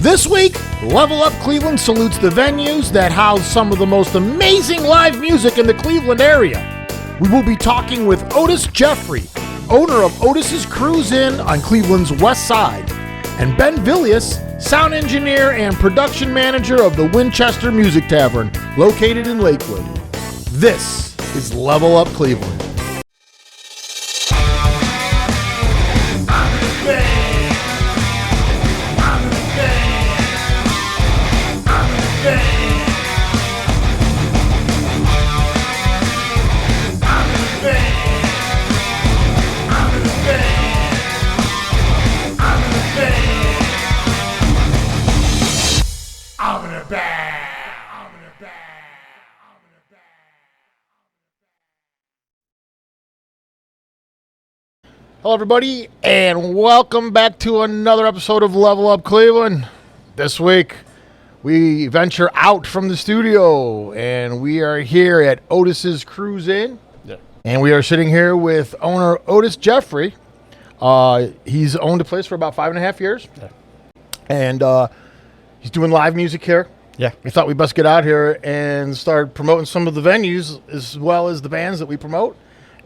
This week, Level Up Cleveland salutes the venues that house some of the most amazing live music in the Cleveland area. We will be talking with Otis Jeffrey, owner of Otis's Cruise Inn on Cleveland's west side, and Ben Vilyus, sound engineer and production manager of the Winchester Music Tavern, located in Lakewood. This is Level Up Cleveland. Hello, everybody, and welcome back to another episode of Level Up Cleveland. This week, we venture out from the studio, and we are here at Otis's Cruise Inn. Yeah. And we are sitting here with owner Otis Jeffrey. He's owned the place for about 5.5 years. Yeah. And he's doing live music here. Yeah. We thought we'd best get out here and start promoting some of the venues as well as the bands that we promote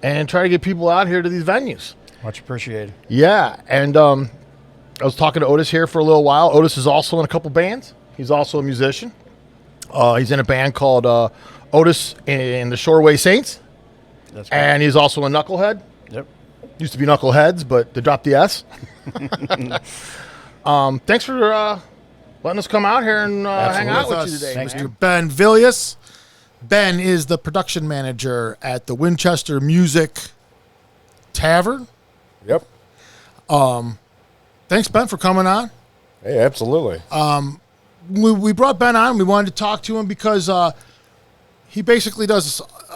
and try to get people out here to these venues. Much appreciated. Yeah, and I was talking to Otis here for a little while. Otis is also in a couple bands. He's also a musician. He's in a band called Otis and the Shoreway Saints. That's right. And he's also a Knucklehead. Yep. Used to be Knuckleheads, but they dropped the S. Thanks for letting us come out here and hang out with you today. Thanks to Ben Vilyus. Ben is the production manager at the Winchester Music Tavern. Yep. Thanks, Ben, for coming on. Hey, absolutely. We brought Ben on. We wanted to talk to him because he basically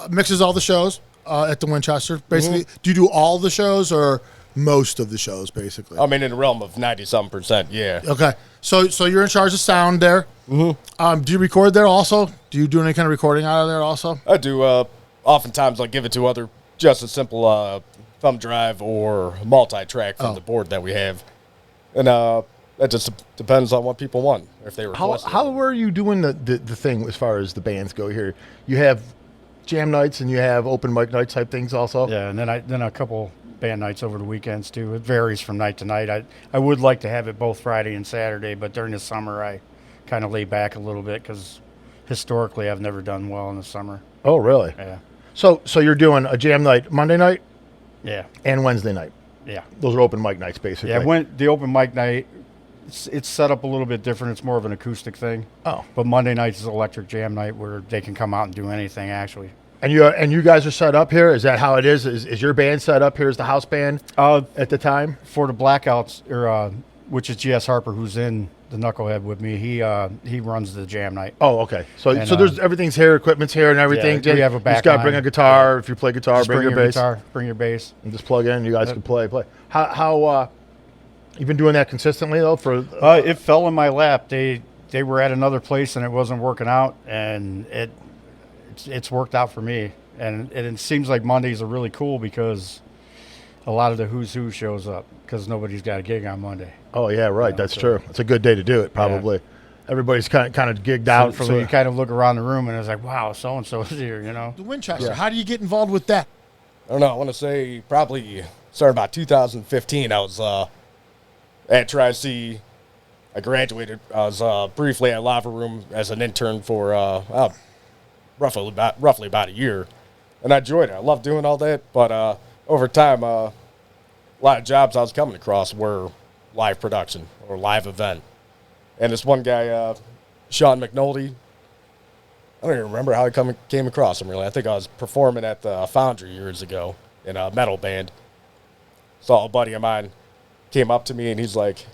mixes all the shows at the Winchester. Basically, Do you do all the shows or most of the shows, basically? I mean, in the realm of 90-something%, yeah. Okay. So you're in charge of sound there. Mm-hmm. Do you record there also? Do you do any kind of recording out of there also? I do. Oftentimes, I give it to other, just a simple thumb drive or multi-track from the board that we have. And that just depends on what people want, if they request it. How were you doing the thing as far as the bands go here? You have jam nights and you have open mic nights type things also? Yeah, and then a couple band nights over the weekends too. It varies from night to night. I would like to have it both Friday and Saturday, but during the summer I kind of lay back a little bit because historically I've never done well in the summer. Oh, really? Yeah. So you're doing a jam night Monday night? Yeah. And Wednesday night? Yeah. Those are open mic nights, basically. Yeah, the open mic night, it's set up a little bit different. It's more of an acoustic thing. Oh. But Monday nights is electric jam night where they can come out and do anything, actually. And you guys are set up here? Is that how it is? Is your band set up here as the house band at the time? For the Blackouts, which is G.S. Harper, who's in the Knucklehead with me, he runs the jam night. Oh, okay. So there's everything's here, equipment's here and everything. Yeah, we have a back. You just got to bring a guitar. Yeah. If you play guitar, bring your bass. Guitar, bring your bass. And just plug in. You guys can play. How you've been doing that consistently though? It fell in my lap. They were at another place and it wasn't working out, and it's worked out for me. And it seems like Mondays are really cool because a lot of the who's who shows up because nobody's got a gig on Monday. Oh, yeah, right. That's true. It's a good day to do it, probably. Yeah. Everybody's kind of gigged out. So you kind of look around the room and it's like, wow, so-and-so is here, you know. The Winchester, How do you get involved with that? I don't know. I want to say probably started about 2015. I was at Tri-C. I graduated. I was briefly at Lava Room as an intern for roughly about a year. And I enjoyed it. I loved doing all that. But over time, a lot of jobs I was coming across were live production or live event. And this one guy, Sean McNulty, I don't even remember how I came across him, really. I think I was performing at the Foundry years ago in a metal band. Saw a buddy of mine came up to me, and he's like,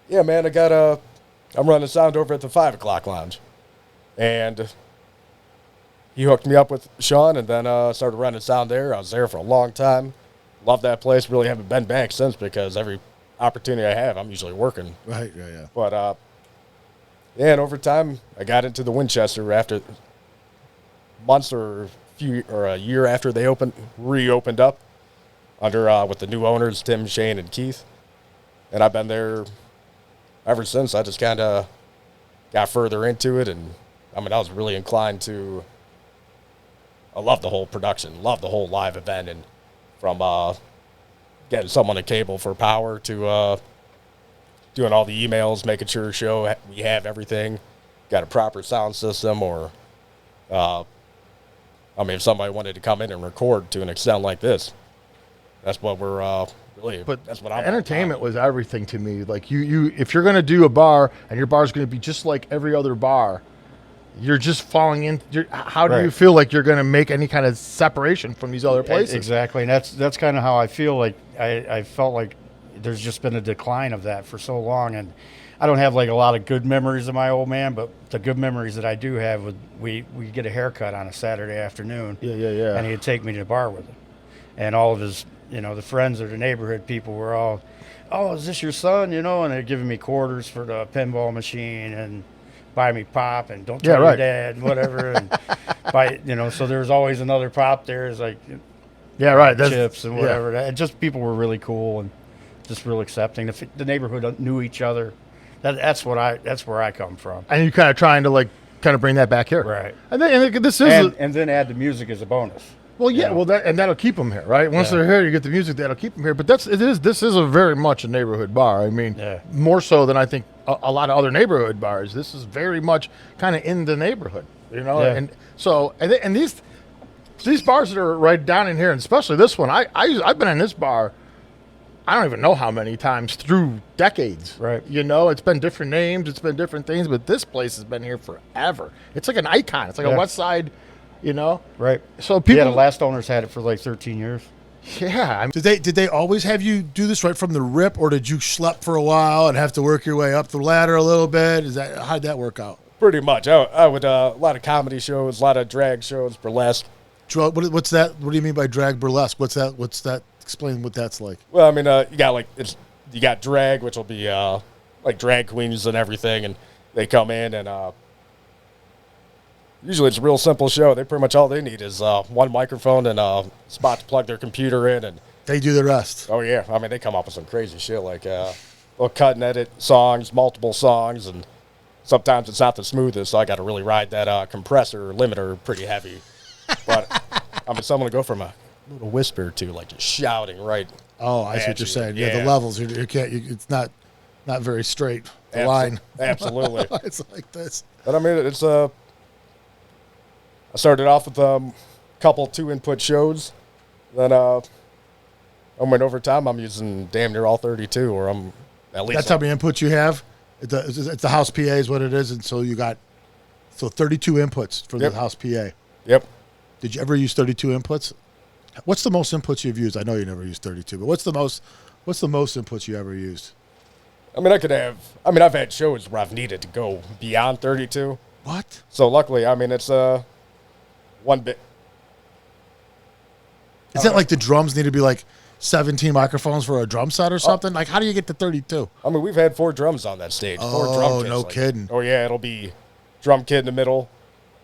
yeah, man, I'm running sound over at the 5 o'clock lounge. And he hooked me up with Sean, and then started running sound there. I was there for a long time. Loved that place. Really haven't been back since because every opportunity I have, I'm usually working. Right, yeah. But, and over time, I got into the Winchester after months or a year after they reopened up under with the new owners, Tim, Shane, and Keith. And I've been there ever since, I just kind of got further into it. And, I mean, I was really inclined to, I love the whole production, love the whole live event. And from getting someone a cable for power to doing all the emails, making sure we have everything, got a proper sound system, or, I mean, if somebody wanted to come in and record to an extent like this, that's what we're really. But that's what I'm. Entertainment was everything to me. Like you, if you're gonna do a bar and your bar's gonna be just like every other bar, you're just falling in. How do you Right. feel like you're gonna make any kind of separation from these other places? Exactly, and that's kind of how I feel. Like I felt like there's just been a decline of that for so long, and I don't have like a lot of good memories of my old man, but the good memories that I do have would we get a haircut on a Saturday afternoon. Yeah. And he'd take me to the bar with him, and all of his the friends or the neighborhood people were all, oh, is this your son? And they're giving me quarters for the pinball machine and buy me pop and don't tell your dad and whatever and buy so there's always another pop there. It's like Yeah, right. chips and whatever. And just people were really cool and just real accepting. The neighborhood knew each other. That's where I come from. And you kind of trying to bring that back here, Right. And this is And then add the music as a bonus. well, yeah, you know. that'll keep them here, right? Once Yeah. they're here, you get the music that'll keep them here. But this is a very much a neighborhood bar. I mean, Yeah. more so than I think a lot of other neighborhood bars. This is very much kind of in the neighborhood, Yeah. And so and these bars that are right down in here, and especially this one, I've been in this bar. I don't even know how many times through decades. Right. It's been different names, it's been different things, but this place has been here forever. It's like an icon. It's like a West Side, Right. So people, the last owners had it for like 13 years. yeah. I mean, Did they always have you do this right from the rip, or did you schlep for a while and have to work your way up the ladder a little bit? How'd that work out? Pretty much. I would a lot of comedy shows, a lot of drag shows, burlesque. What's that? What do you mean by drag burlesque? What's that? Explain what that's like. Well, I mean, you got drag, which will be like drag queens and everything, and they come in and usually it's a real simple show. They pretty much all they need is one microphone and a spot to plug their computer in, and They do the rest. oh yeah, I mean they come up with some crazy shit like they'll cut and edit songs, multiple songs, and sometimes it's not the smoothest, so I got to really ride that compressor limiter pretty heavy. But I mean, someone will go from a little whisper to like just shouting right. Oh, I see what you're saying. Yeah, the Yeah. levels. You can't. It's not very straight. The line. Absolutely. It's like this. But I mean, it's I started off with a couple 2-input shows. Then I went over time. I'm using damn near all 32, or I'm at least. That's how many inputs you have. It's the house PA is what it is, and so you got 32 inputs for Yep. the house PA. Yep. Did you ever use 32 inputs? What's the most inputs you've used? I know you never used 32, but what's the most inputs you ever used? I mean, I've had shows where I've needed to go beyond 32. What? So luckily, I mean, it's one bit. Is that like the drums need to be like 17 microphones for a drum set or something? Like, how do you get to 32? I mean, we've had 4 drums on that stage. 4 drum Oh, kits, no kidding. Oh yeah, it'll be drum kit in the middle,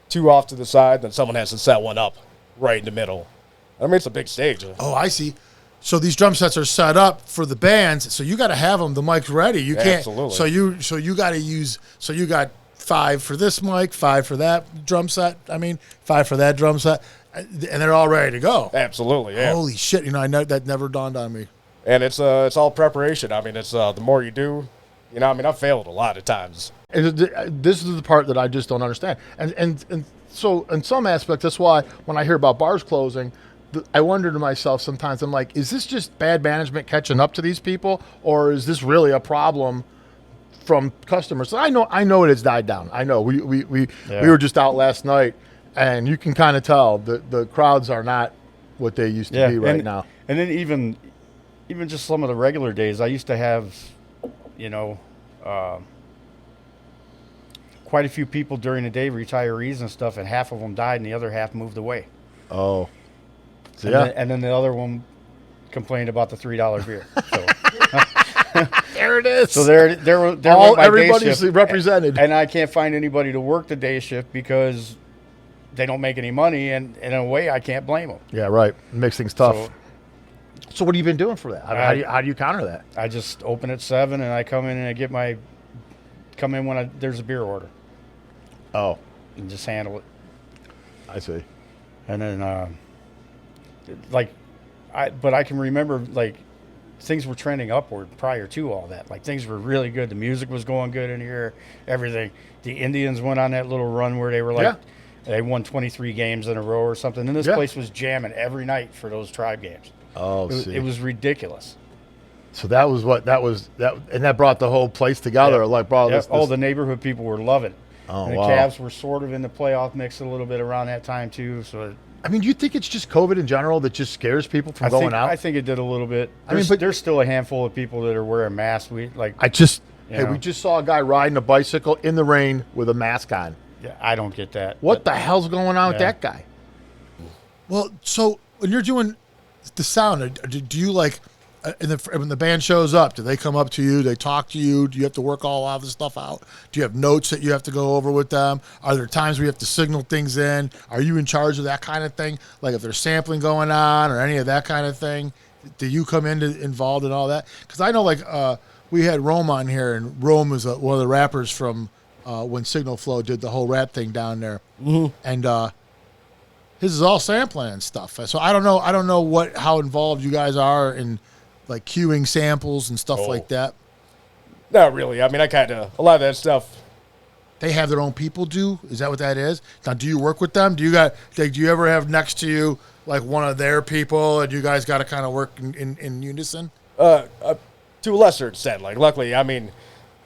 2 off to the side, then someone has to set one up right in the middle. I mean, it's a big stage. Oh, I see. So these drum sets are set up for the bands, so you got to have them. The mic's ready. You can't. Absolutely. So you got to use. So you got 5 for this mic, 5 for that drum set. 5 for that drum set, and they're all ready to go. Absolutely, yeah. Holy shit! That never dawned on me. And it's all preparation. I mean, it's the more you do, I mean, I've failed a lot of times. this is the part that I just don't understand. And so in some aspects, that's why when I hear about bars closing, I wonder to myself sometimes, I'm like, is this just bad management catching up to these people, or is this really a problem from customers? I know it has died down. I know we were just out last night, and you can kind of tell the crowds are not what they used to be right now. And then even just some of the regular days, I used to have, quite a few people during the day, retirees and stuff, and half of them died, and the other half moved away. Oh, so And then the other one complained about the $3 beer. So, there it is. so there went my day everybody's shift. represented. And I can't find anybody to work the day shift because they don't make any money, and in a way, I can't blame them. Yeah, right. It makes things tough. So So what have you been doing for that? How do you counter that? I just open at 7, and I come in and I get my come in when there's a beer order Oh, and just handle it. I see. And then, but I can remember, like, things were trending upward prior to all that. Like, things were really good. The music was going good in here, everything. The Indians went on that little run where they were like, they won 23 games in a row or something. And this place was jamming every night for those Tribe games. Oh, It was ridiculous. So that was and that brought the whole place together. Yep. Like, brought this. Oh, the neighborhood people were loving it. Oh, and the wow. Cavs were sort of in the playoff mix a little bit around that time, too. So I mean, do you think it's just COVID in general that just scares people from going out? I think it did a little bit. I mean, but there's still a handful of people that are wearing masks. We just saw a guy riding a bicycle in the rain with a mask on. Yeah, I don't get that. What the hell's going on with that guy? Well, so when you're doing the sound, do you like when the band shows up? Do they come up to you? Do they talk to you? Do you have to work all of this stuff out? Do you have notes that you have to go over with them? Are there times where you have to signal things in? Are you in charge of that kind of thing? Like if there's sampling going on or any of that kind of thing, do you come involved in all that? Because I know, like, we had Rome on here, and Rome is one of the rappers from when Signal Flow did the whole rap thing down there, and his is all sampling and stuff. So I don't know how involved you guys are in like queuing samples and stuff like that. Not really. I mean, a lot of that stuff. They have their own people do? Is that what that is? Now, do you work with them? Do you ever have next to you like one of their people, and you guys got to kind of work in unison? To a lesser extent. Like, luckily, I mean,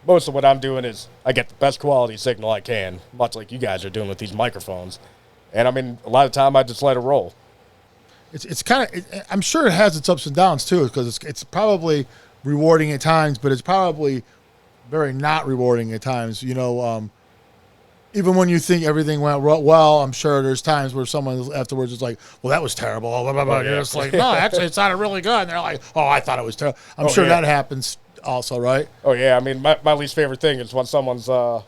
most of what I'm doing is I get the best quality signal I can, much like you guys are doing with these microphones. And, I mean, a lot of the time I just let it roll. It's kind of, I'm sure it has its ups and downs too, because it's probably rewarding at times, but it's probably very not rewarding at times. You know, even when you think everything went well, I'm sure there's times where someone afterwards is like, well, that was terrible. Blah, blah, blah. You're just like, no, actually it sounded really good. And they're like, oh, I thought it was terrible. I'm sure that happens also, right? Oh, yeah. I mean, my least favorite thing is when someone's, how's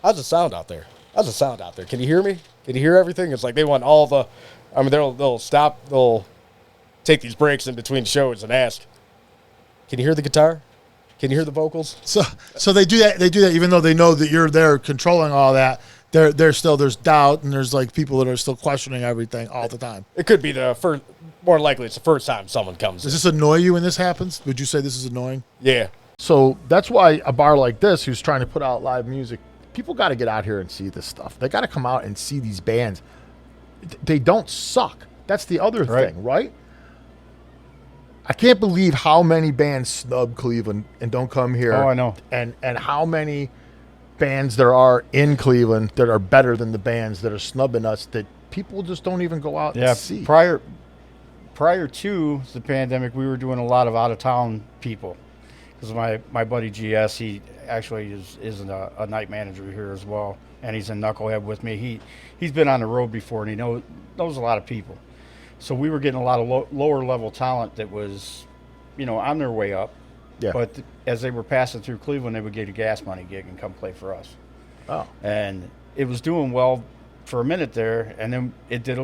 the sound out there? How's the sound out there? Can you hear me? Can you hear everything? It's like they want all the, I mean, they'll stop, they'll take these breaks in between shows and ask, can you hear the guitar? Can you hear the vocals? So they do that. They do that even though they know that you're there controlling all that. There's doubt, and there's like people that are still questioning everything all the time. It could be the first. More likely, it's the first time someone comes. Does this annoy you when this happens? Would you say this is annoying? Yeah. So that's why a bar like this, who's trying to put out live music, people got to get out here and see this stuff. They got to come out and see these bands. They don't suck. That's the other thing, right? I can't believe how many bands snub Cleveland and don't come here. Oh, I know. And how many bands there are in Cleveland that are better than the bands that are snubbing us that people just don't even go out and see. Prior to the pandemic, we were doing a lot of out-of-town people. Because my buddy GS, he actually is a night manager here as well, and he's in Knucklehead with me. He's been on the road before, and he knows a lot of people. So we were getting a lot of lower level talent that was, on their way up. Yeah. But as they were passing through Cleveland, they would get a gas money gig and come play for us. Oh. And it was doing well for a minute there, and then it did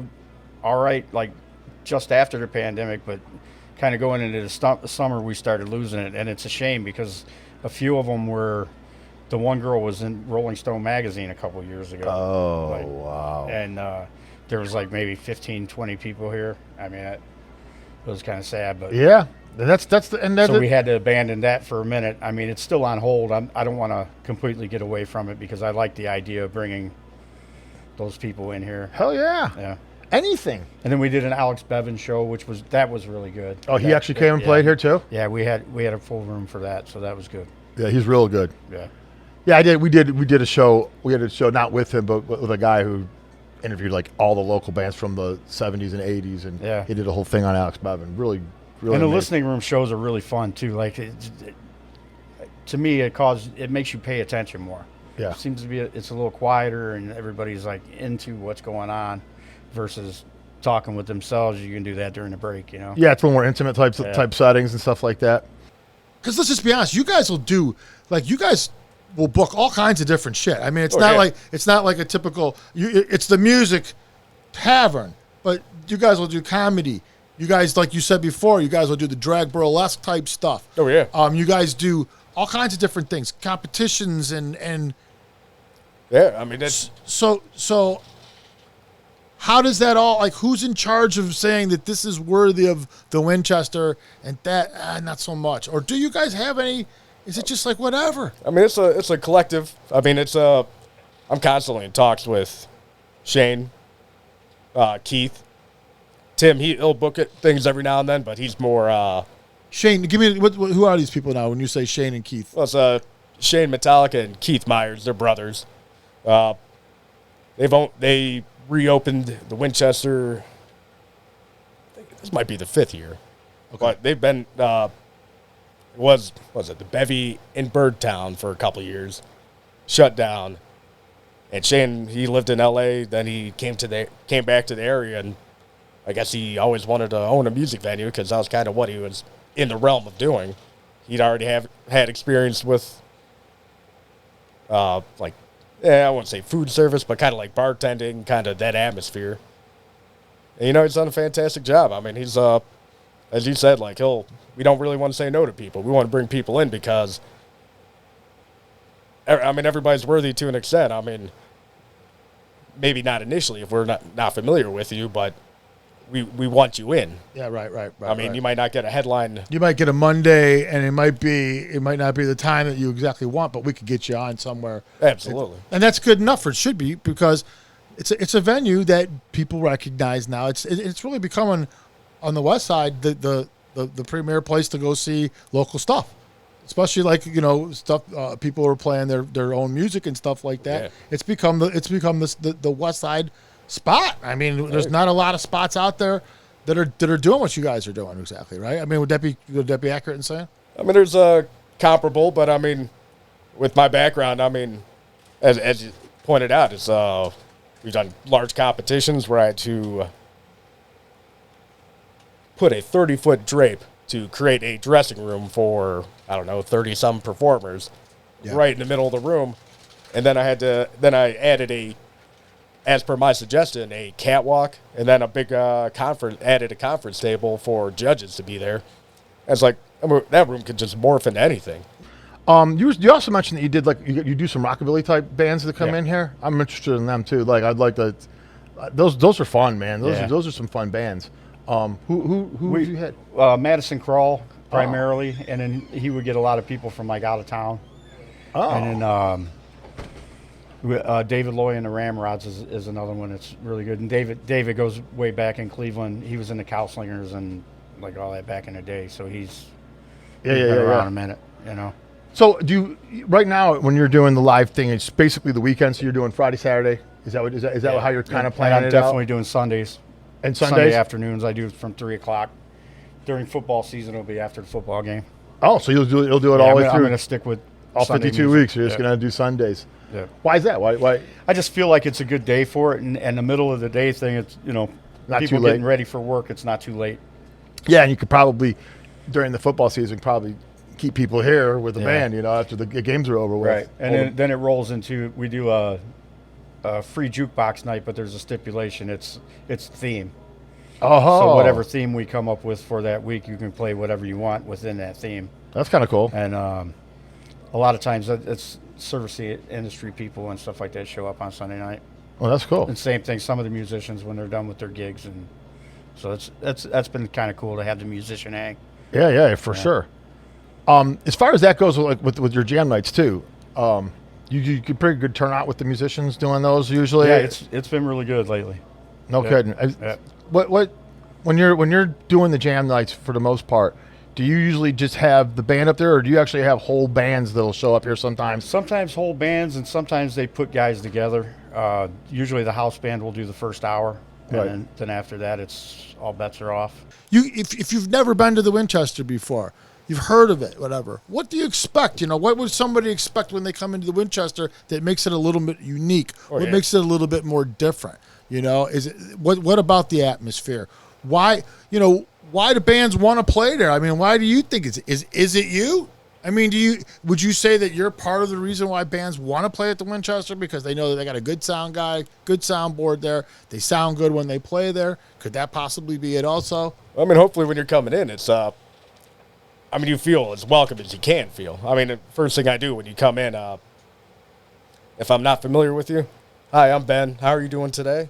all right, like just after the pandemic, but kind of going into the summer, we started losing it, and it's a shame because a few of them were. The one girl was in Rolling Stone magazine a couple years ago. Oh, wow. And there was like maybe 15, 20 people here. I mean, it was kind of sad, but yeah, so we had to abandon that for a minute. I mean, it's still on hold. I don't want to completely get away from it because I like the idea of bringing those people in here. Hell yeah. Yeah. Anything. And then we did an Alex Bevan show, was really good. Oh, he actually came and played here too? Yeah, we had a full room for that, so that was good. Yeah, he's real good. Yeah. Yeah, I did. We did a show. We had a show not with him, but with a guy who interviewed like all the local bands from the 70s and 80s, and he did a whole thing on Alex Bevan. Really, really. And the amazing. listening room shows are really fun too. Like, to me, it makes you pay attention more. Yeah, it seems to be it's a little quieter, and everybody's like into what's going on, versus talking with themselves. You can do that during the break, Yeah, it's one more intimate type settings and stuff like that. Because let's just be honest, you guys will book all kinds of different shit. I mean, it's not like a typical. It's the music tavern, but you guys will do comedy. You guys, like you said before, you guys will do the drag burlesque type stuff. Oh yeah. You guys do all kinds of different things, competitions and Yeah, I mean, that's so how does that all, like, who's in charge of saying that this is worthy of the Winchester and that not so much? Or do you guys have any, is it just like whatever? I mean, it's a collective. I mean, I'm constantly in talks with Shane, Keith, Tim. He'll book things every now and then, but he's more. Shane, give me, who are these people now when you say Shane and Keith? Well, it's Shane Metallica and Keith Myers. They're brothers. They reopened the Winchester. I think this might be the 5th year, but they've been. Was it the Bevy in Birdtown for a couple of years, shut down, and Shane, he lived in L.A. Then he came back to the area, and I guess he always wanted to own a music venue because that was kind of what he was in the realm of doing. He'd already had experience with, I wouldn't say food service, but kind of like bartending, kind of that atmosphere. And, he's done a fantastic job. I mean, he's, as you said, like, we don't really want to say no to people. We want to bring people in because, I mean, everybody's worthy to an extent. I mean, maybe not initially if we're not familiar with you, but we want you in. Yeah, right. I mean, you might not get a headline. You might get a Monday, and it might not be the time that you exactly want, but we could get you on somewhere. Absolutely. And that's good enough, or it should be, because it's a venue that people recognize now. It's really becoming, on the west side, the premier place to go see local stuff, especially like stuff people are playing their own music and stuff like that. Yeah. It's become the west side spot. I mean, there's not a lot of spots out there that are doing what you guys are doing exactly, right? I mean, would that be accurate in saying? I mean, there's a comparable, but I mean, with my background, I mean, as you pointed out, it's we've done large competitions where I had to put a 30-foot drape to create a dressing room for, 30-some performers right in the middle of the room. And then I added as per my suggestion, a catwalk, and then a big added a conference table for judges to be there. And it's like, that room could just morph into anything. You also mentioned that you did you do some rockabilly type bands that come in here. I'm interested in them too. Like, I'd like to. Those are fun, man. Those are some fun bands. Who you had? Madison Crawl primarily, and then he would get a lot of people from like out of town. Oh. And then David Loy and the Ramrods is another one that's really good. And David goes way back in Cleveland. He was in the Cowslingers and like all that back in the day. So he's been around a minute, So right now when you're doing the live thing, it's basically the weekend. So you're doing Friday, Saturday. Is that how you're kind of planning I'm it definitely out? doing Sundays. And Sundays? Sunday afternoons I do from 3:00. During football season, it'll be after the football game. Oh, so you'll do it all the way through. I'm going to stick with all Sunday 52 music. weeks. You're just going to do Sundays. Yeah. Why is that? Why? I just feel like it's a good day for it, and the middle of the day thing, it's Not people too late. getting ready for work. It's not too late. Yeah, and you could probably during the football season keep people here with the band. After the games are over with. Right, and then it rolls into we do a free jukebox night, but there's a stipulation. It's theme. Oh. So whatever theme we come up with for that week, you can play whatever you want within that theme. That's kind of cool. And a lot of times it's service industry people and stuff like that show up on Sunday night. Well, that's cool. And same thing, some of the musicians when they're done with their gigs, and so that's been kind of cool to have the musician hang. Yeah, for sure. As far as that goes, with your jam nights too, you get pretty good turnout with the musicians doing those usually. Yeah, it's been really good lately. No kidding. Yeah. What when you're doing the jam nights for the most part, do you usually just have the band up there, or do you actually have whole bands that'll show up here sometimes? Sometimes whole bands, and sometimes they put guys together. Usually the house band will do the first hour, and then after that, it's all bets are off. If you've never been to the Winchester before, you've heard of it, whatever. What do you expect? What would somebody expect when they come into the Winchester that makes it a little bit unique? What makes it a little bit more different? Is it what about the atmosphere? Why do bands want to play there? I mean, why do you think is it you? I mean, would you say that you're part of the reason why bands want to play at the Winchester because they know that they got a good sound guy, good soundboard there, they sound good when they play there? Could that possibly be it also? I mean, hopefully when you're coming in, it's I mean, you feel as welcome as you can feel. I mean, the first thing I do when you come in, if I'm not familiar with you, hi, I'm Ben. How are you doing today?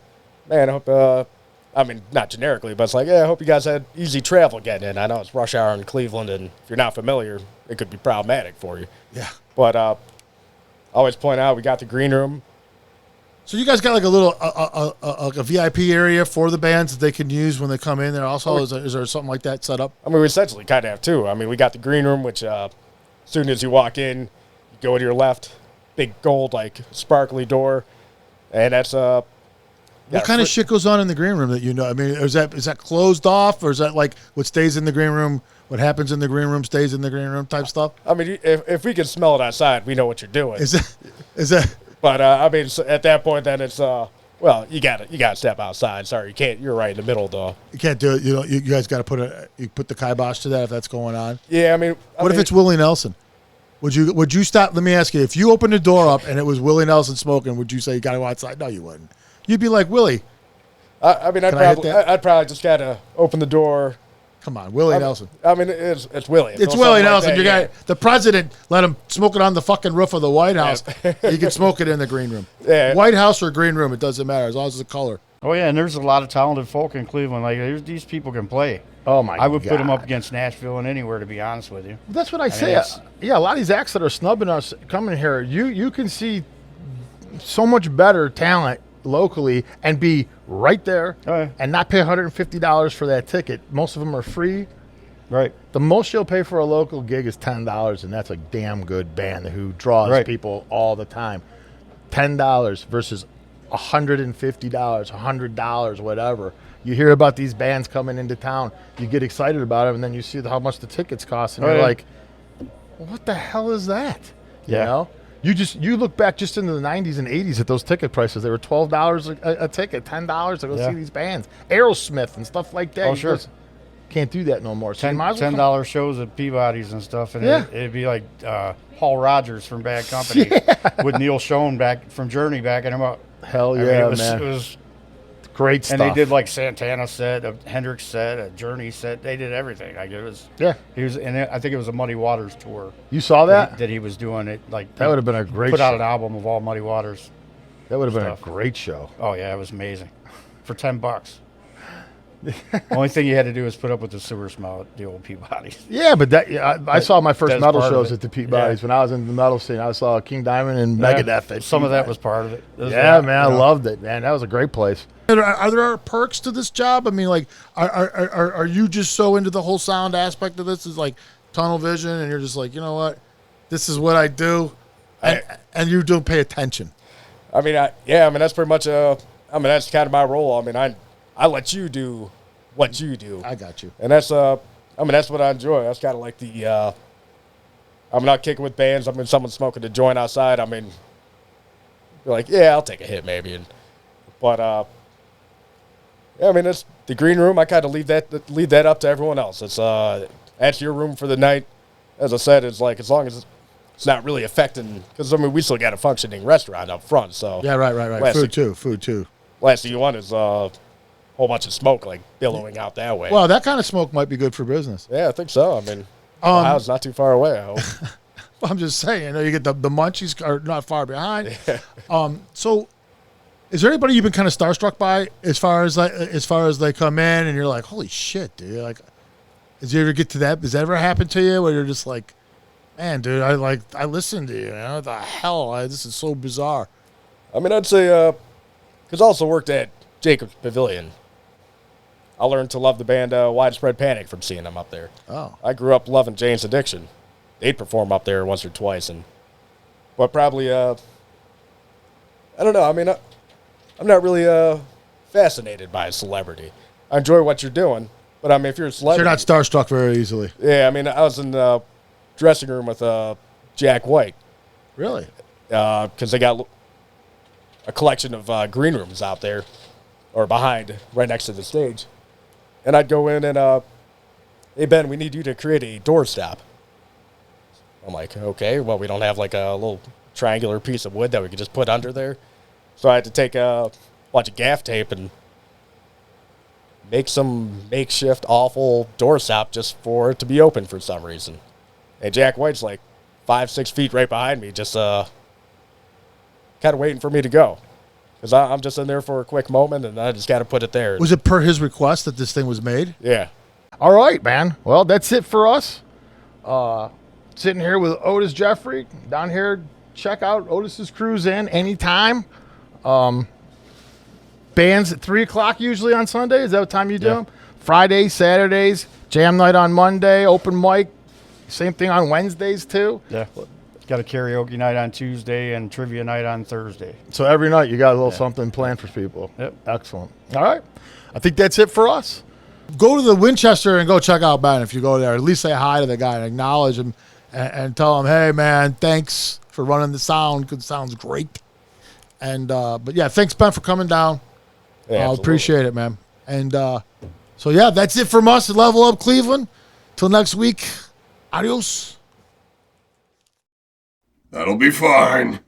Man, I hope, I mean, not generically, but it's like, yeah, I hope you guys had easy travel getting in. I know it's rush hour in Cleveland, and if you're not familiar, it could be problematic for you. Yeah. But I always point out we got the green room. So you guys got like a little a VIP area for the bands that they can use when they come in there. Also, is there something like that set up? I mean, we essentially kind of have two. I mean, we got the green room, which as soon as you walk in, you go to your left, big gold, like, sparkly door. And that's What kind of shit goes on in the green room that you know? I mean, is that closed off, or is that like what stays in the green room, what happens in the green room stays in the green room type stuff? I mean, if we can smell it outside, we know what you're doing. Is that? But I mean, so at that point, then it's well, you gotta step outside. Sorry, you can't. You're right in the middle of the. You can't do it. You know, you guys got to put the kibosh to that if that's going on. Yeah, I mean, What if it's Willie Nelson? Would you stop? Let me ask you: if you opened the door up and it was Willie Nelson smoking, would you say you got to go outside? No, you wouldn't. You'd be like, Willie. I mean, I'd probably just gotta open the door. Come on, Willie Nelson. I mean, it's Willie. It's Willie Nelson. You got the president let him smoke it on the fucking roof of the White House. You can smoke it in the green room. Yeah. White House or green room, it doesn't matter as long as it's a color. Oh yeah, and there's a lot of talented folk in Cleveland. Like these people can play. Oh my! I would put them up against Nashville and anywhere, to be honest with you. That's what I say. Yeah, a lot of these acts that are snubbing us coming here, you can see so much better talent locally and be right there and not pay $150 for that ticket. Most of them are free. Right. The most you'll pay for a local gig is $10, and that's a damn good band who draws people all the time. $10 versus $150, $100, whatever. You hear about these bands coming into town, you get excited about them, and then you see how much the tickets cost, and you're like, what the hell is that? You know? You look back just into the 90s and 80s at those ticket prices. They were $12 a ticket, $10 to go see these bands. Aerosmith and stuff like that. Oh, sure. Can't do that no more. So $10 shows at Peabody's and stuff, and it'd be like Paul Rogers from Bad Company with Neil Schon back from Journey backing him up. Hell yeah, man. It was great stuff. And they did like Santana set, a Hendrix set, a Journey set. They did everything. Like it was. Yeah. I think it was a Muddy Waters tour. You saw that? That he was doing it like. That would have been a great. Put out an album of all Muddy Waters. That would have been a great show. Oh yeah, it was amazing. For $10. Only thing you had to do was put up with the sewer smell at the old Peabody's. Yeah, but I saw my first metal shows at the Peabody's when I was in the metal scene. I saw King Diamond and Megadeth. Some of that was part of it. Man, I loved it, man. That was a great place. Are there perks to this job? I mean, like, are you just so into the whole sound aspect of this? Is like tunnel vision, and you're just like, you know what, this is what I do, and you don't pay attention. I mean, that's pretty much that's kind of my role. I mean, I let you do what you do. I got you. And that's that's what I enjoy. That's kind of like the I'm not kicking with bands. I mean, someone's smoking a joint outside. I mean, you're like, yeah, I'll take a hit maybe. But I mean, it's the green room. I kind of leave that up to everyone else. It's that's your room for the night. As I said, it's like as long as it's not really affecting, because I mean, we still got a functioning restaurant up front. So yeah, right. Food too. Last thing you want is whole bunch of smoke like billowing out that way. Well, that kind of smoke might be good for business. Yeah, I think so. I mean, Ohio's not too far away, I hope. Well, I'm just saying, you get the munchies are not far behind. So is there anybody you've been kind of starstruck by as far as they come in and you're like, holy shit, dude? Like, did you ever get to that? Does that ever happen to you where you're just like, man, dude, I listened to you. What the hell? This is so bizarre. I mean, I'd say, because I also worked at Jacob's Pavilion. I learned to love the band Widespread Panic from seeing them up there. Oh. I grew up loving Jane's Addiction. They'd perform up there once or twice. But probably, I don't know. I mean, I'm not really fascinated by a celebrity. I enjoy what you're doing. But, I mean, if you're a celebrity. So you're not starstruck very easily. Yeah, I mean, I was in the dressing room with Jack White. Really? Because they got a collection of green rooms out there, or behind, right next to the stage. And I'd go in and, hey, Ben, we need you to create a doorstop. I'm like, okay, well, we don't have like a little triangular piece of wood that we could just put under there. So I had to take a bunch of gaff tape and make some makeshift awful doorstop just for it to be open for some reason. And Jack White's like 5-6 feet right behind me, just kind of waiting for me to go. Because I'm just in there for a quick moment, and I just got to put it there. Was it per his request that this thing was made? Yeah. All right, man. Well, that's it for us. Sitting here with Otis Jeffrey down here. Check out Otis's Cruise In anytime. Bands at 3 o'clock usually on Sunday. Is that what time you do Yeah. them? Fridays, Saturdays, jam night on Monday, open mic. Same thing on Wednesdays too. Yeah. Got a karaoke night on Tuesday and trivia night on Thursday. So every night you got a little something planned for people. Yep. Excellent. All right. I think that's it for us. Go to the Winchester and go check out Ben if you go there. At least say hi to the guy and acknowledge him and tell him, hey, man, thanks for running the sound because it sounds great. And but, yeah, thanks, Ben, for coming down. Yeah, I absolutely. appreciate it, man. And so, yeah, that's it from us at Level Up Cleveland. Till next week, adios. That'll be fine.